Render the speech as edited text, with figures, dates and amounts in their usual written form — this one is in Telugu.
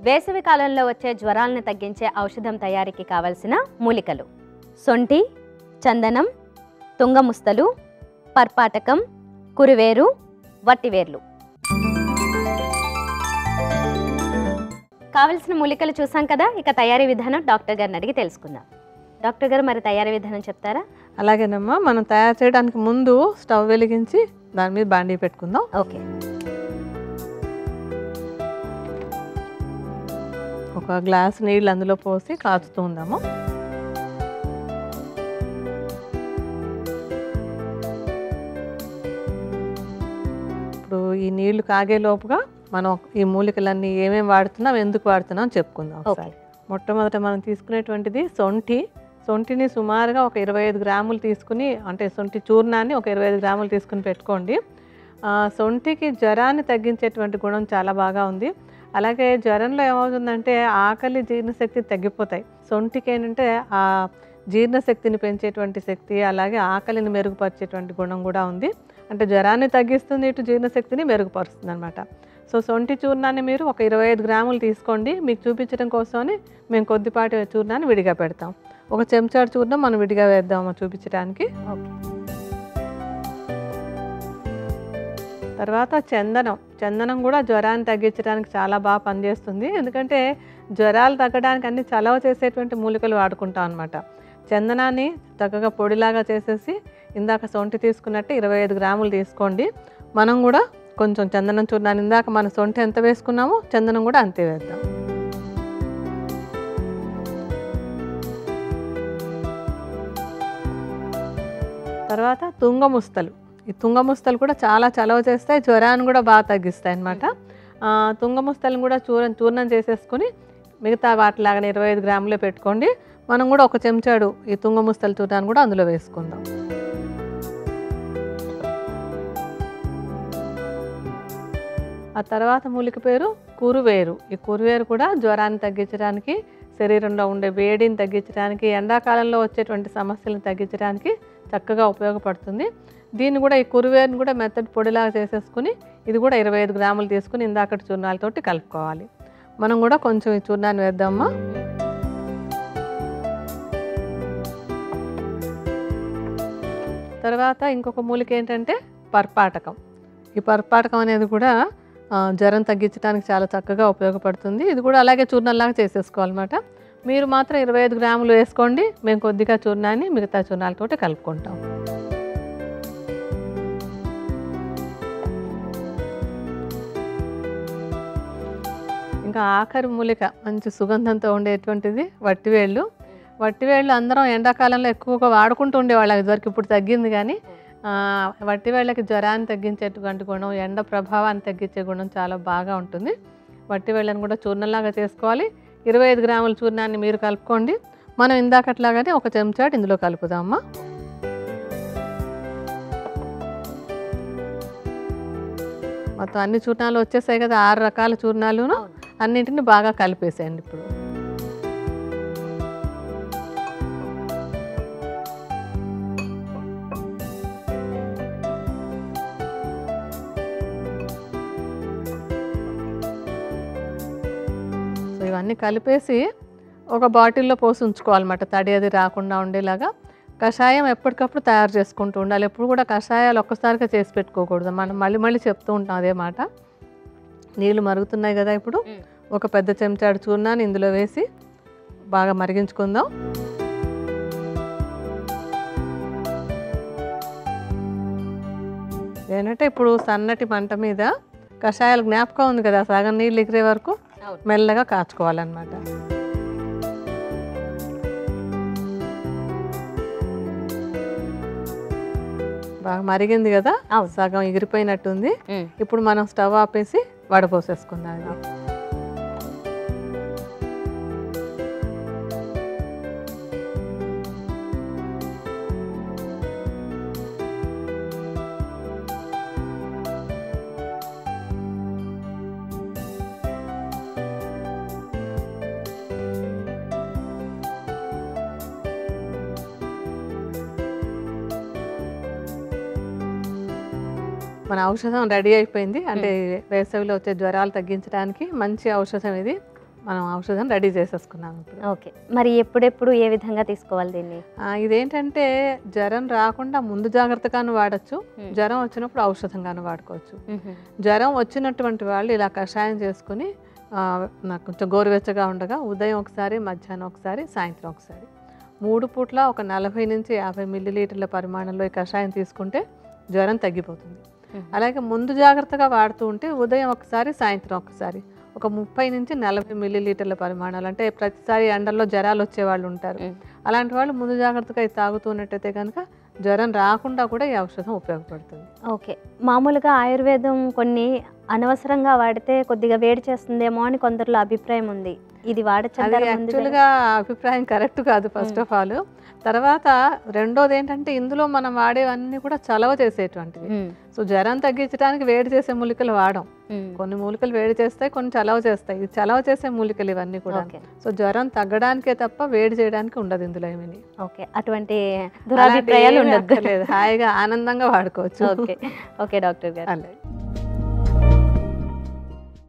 వేసవి కాలంలో వచ్చే జ్వరాలను తగ్గించే ఔషధం తయారీకి కావలసిన మూలికలు: సొంఠి, చందనం, తుంగముస్తలు, పర్పాటకం, కురువేరు, వట్టివేర్లు. కావలసిన మూలికలు చూసాం కదా. ఇక తయారీ విధానం డాక్టర్ గారిని అడిగి తెలుసుకుందాం. డాక్టర్ గారు, మరి తయారీ విధానం చెప్తారా? అలాగేనమ్మా. మనం తయారు చేయడానికి ముందు స్టవ్ వెలిగించి దాని మీద బాండీ పెట్టుకుందాం. ఓకే. ఒక గ్లాస్ నీళ్ళు అందులో పోసి కాచుతూ ఉందాము. ఇప్పుడు ఈ నీళ్లు కాగే లోపుగా మనం ఈ మూలికలన్నీ ఏమేమి వాడుతున్నాం, ఎందుకు వాడుతున్నాం చెప్పుకుందాం ఒకసారి. మొట్టమొదట మనం తీసుకునేటువంటిది సొంఠి. సొంఠిని సుమారుగా ఒక 25 గ్రాములు తీసుకుని, అంటే సొంఠి చూర్ణాన్ని ఒక 25 గ్రాములు తీసుకుని పెట్టుకోండి. సొంఠికి జ్వరాన్ని తగ్గించేటువంటి గుణం చాలా బాగా ఉంది. అలాగే జ్వరంలో ఏమవుతుందంటే ఆకలి, జీర్ణశక్తి తగ్గిపోతాయి. సొంఠికి ఏంటంటే ఆ జీర్ణశక్తిని పెంచేటువంటి శక్తి, అలాగే ఆకలిని మెరుగుపరిచేటువంటి గుణం కూడా ఉంది. అంటే జ్వరాన్ని తగ్గిస్తుంది, ఇటు జీర్ణశక్తిని మెరుగుపరుస్తుంది అనమాట. సో సొంఠి చూర్ణాన్ని మీరు ఒక 25 గ్రాములు తీసుకోండి. మీకు చూపించడం కోసమని మేము కొద్దిపాటి చూర్ణాన్ని విడిగా పెడతాం. ఒక చెంచాడు చూర్ణం మనం విడిగా వేద్దాము చూపించడానికి. తర్వాత చందనం కూడా జ్వరాన్ని తగ్గించడానికి చాలా బాగా పనిచేస్తుంది. ఎందుకంటే జ్వరాలు తగ్గడానికి అన్ని చలవ చేసేటువంటి మూలికలు వాడుకుంటాం అనమాట. చందనాన్ని చక్కగా పొడిలాగా చేసేసి ఇందాక సొంఠి తీసుకున్నట్టు 25 గ్రాములు తీసుకోండి. మనం కూడా కొంచెం చందనం చూర్ణాన్ని, ఇందాక మన సొంఠి ఎంత వేసుకున్నామో చందనం కూడా అంతే వేద్దాం. తర్వాత తుంగముస్తలు. ఈ తుంగముస్తలు కూడా చాలా చలవ చేస్తాయి, జ్వరాన్ని కూడా బాగా తగ్గిస్తాయి అన్నమాట. తుంగముస్తలను కూడా చూర్ణం చేసేసుకుని మిగతా వాటిలాగానే 25 గ్రాములే పెట్టుకోండి. మనం కూడా ఒక చెంచాడు ఈ తుంగముస్తల చూర్ణాన్ని కూడా అందులో వేసుకుందాం. ఆ తర్వాత మూలిక పేరు కురువేరు. ఈ కురువేరు కూడా జ్వరాన్ని తగ్గించడానికి, శరీరంలో ఉండే వేడిని తగ్గించడానికి, ఎండాకాలంలో వచ్చేటువంటి సమస్యలను తగ్గించడానికి చక్కగా ఉపయోగపడుతుంది. దీన్ని కూడా, ఈ కురువేరుని కూడా మెత్తటి పొడిలాగా చేసేసుకుని ఇది కూడా 25 గ్రాములు తీసుకుని ఇందాకటి చూర్ణాలతోటి కలుపుకోవాలి. మనం కూడా కొంచెం ఈ చూర్ణాన్ని వేద్దామా. తర్వాత ఇంకొక మూలిక ఏంటంటే పర్పాటకం. ఈ పర్పాటకం అనేది కూడా జ్వరం తగ్గించడానికి చాలా చక్కగా ఉపయోగపడుతుంది. ఇది కూడా అలాగే చూర్ణంలాగా చేసేసుకోవాలన్నమాట. మీరు మాత్రం 25 గ్రాములు వేసుకోండి. మేము కొద్దిగా చూర్ణాన్ని మిగతా చూర్ణాలతోటి కలుపుకుంటాం. ఇంకా ఆఖరి మూలిక మంచి సుగంధంతో ఉండేటువంటిది వట్టివేళ్ళు. వట్టివేళ్ళు అందరం ఎండాకాలంలో ఎక్కువగా వాడుకుంటూ ఉండేవాళ్ళం ఇదివరకు. ఇప్పుడు తగ్గింది కానీ వట్టివేళ్ళకి జ్వరాన్ని తగ్గించేటువంటి గుణం, ఎండ ప్రభావాన్ని తగ్గించే గుణం చాలా బాగా ఉంటుంది. వట్టివేళ్ళని కూడా చూర్ణంలాగా చేసుకోవాలి. 25 గ్రాముల చూర్ణాన్ని మీరు కలుపుకోండి. మనం ఇందాకట్లాగానే ఒక చెంచాడు ఇందులో కలుపుదామా. మొత్తం అన్ని చూర్ణాలు వచ్చేసాయి కదా, 6 రకాల చూర్ణాలును అన్నింటిని బాగా కలిపేసేయండి. ఇప్పుడు ఇవన్నీ కలిపేసి ఒక బాటిల్లో పోసి ఉంచుకోవాలన్నమాట, తడి అది రాకుండా ఉండేలాగా. కషాయం ఎప్పటికప్పుడు తయారు చేసుకుంటూ ఉండాలి. ఎప్పుడు కూడా కషాయాలు ఒక్కసారిగా చేసి పెట్టుకోకూడదు. మనం మళ్ళీ మళ్ళీ చెప్తూ ఉంటాం అదే మాట. నీళ్ళు మరుగుతున్నాయి కదా, ఇప్పుడు ఒక పెద్ద చెంచాడు చూర్ణాన్ని ఇందులో వేసి బాగా మరిగించుకుందాం. ఏంటంటే ఇప్పుడు సన్నటి మంట మీద కషాయాలు జ్ఞాపకం ఉంది కదా, సగం నీళ్ళు ఎగిరే వరకు మెల్లగా కాచుకోవాలన్నమాట. బాగా మరిగింది కదా, సగం ఎగిరిపోయినట్టుంది. ఇప్పుడు మనం స్టవ్ ఆపేసి వడపోసేసుకుందాం. మన ఔషధం రెడీ అయిపోయింది. అంటే వేసవిలో వచ్చే జ్వరాలు తగ్గించడానికి మంచి ఔషధం ఇది. మనం ఔషధం రెడీ చేసేసుకున్నాం ఇప్పుడు. ఓకే, మరి ఎప్పుడెప్పుడు ఏ విధంగా తీసుకోవాలి దీన్ని? ఇదేంటంటే జ్వరం రాకుండా ముందు జాగ్రత్తగాను వాడచ్చు, జ్వరం వచ్చినప్పుడు ఔషధంగాను వాడుకోవచ్చు. జ్వరం వచ్చినటువంటి వాళ్ళు ఇలా కషాయం చేసుకుని నాకు కొంచెం గోరువెచ్చగా ఉండగా ఉదయం ఒకసారి, మధ్యాహ్నం ఒకసారి, సాయంత్రం ఒకసారి 3 పూట్ల ఒక 40 నుంచి 50 మిల్లీలీటర్ల పరిమాణంలో ఈ కషాయం తీసుకుంటే జ్వరం తగ్గిపోతుంది. అలాగే ముందు జాగ్రత్తగా వాడుతూ ఉంటే ఉదయం ఒకసారి, సాయంత్రం ఒకసారి ఒక 30 నుంచి 40 మిల్లీలీటర్ల పరిమాణాలు, అంటే ప్రతిసారి ఎండల్లో జ్వరాలు వచ్చే వాళ్ళు ఉంటారు, అలాంటి వాళ్ళు ముందు జాగ్రత్తగా ఇది తాగుతూ ఉన్నట్టయితే కనుక జ్వరం రాకుండా కూడా ఈ ఔషధం ఉపయోగపడుతుంది. ఓకే, మామూలుగా ఆయుర్వేదం కొన్ని అనవసరంగా వాడితే కొద్దిగా వేడి చేస్తుందేమో అని కొందరిలో అభిప్రాయం ఉంది. ఇది వాడచ్చు? అది యాక్చువల్గా అభిప్రాయం కరెక్ట్ కాదు ఫస్ట్ ఆఫ్ ఆల్. తర్వాత రెండోది ఏంటంటే ఇందులో మనం వాడేవన్నీ కూడా చలవ చేసేటువంటివి. సో జ్వరం తగ్గించడానికి వేడి చేసే మూలికలు వాడం. కొన్ని మూలికలు వేడి చేస్తాయి, కొన్ని చలవ చేస్తాయి. ఇది చలవ చేసే మూలికలు ఇవన్నీ కూడా. సో జ్వరం తగ్గడానికే తప్ప వేడి చేయడానికి ఉండదు ఇందులో ఏమీ. ఓకే, అటువంటి దురాభిప్రాయాలు ఉండదు, హాయిగా ఆనందంగా వాడుకోవచ్చు. ఓకే ఓకే డాక్టర్ గారు.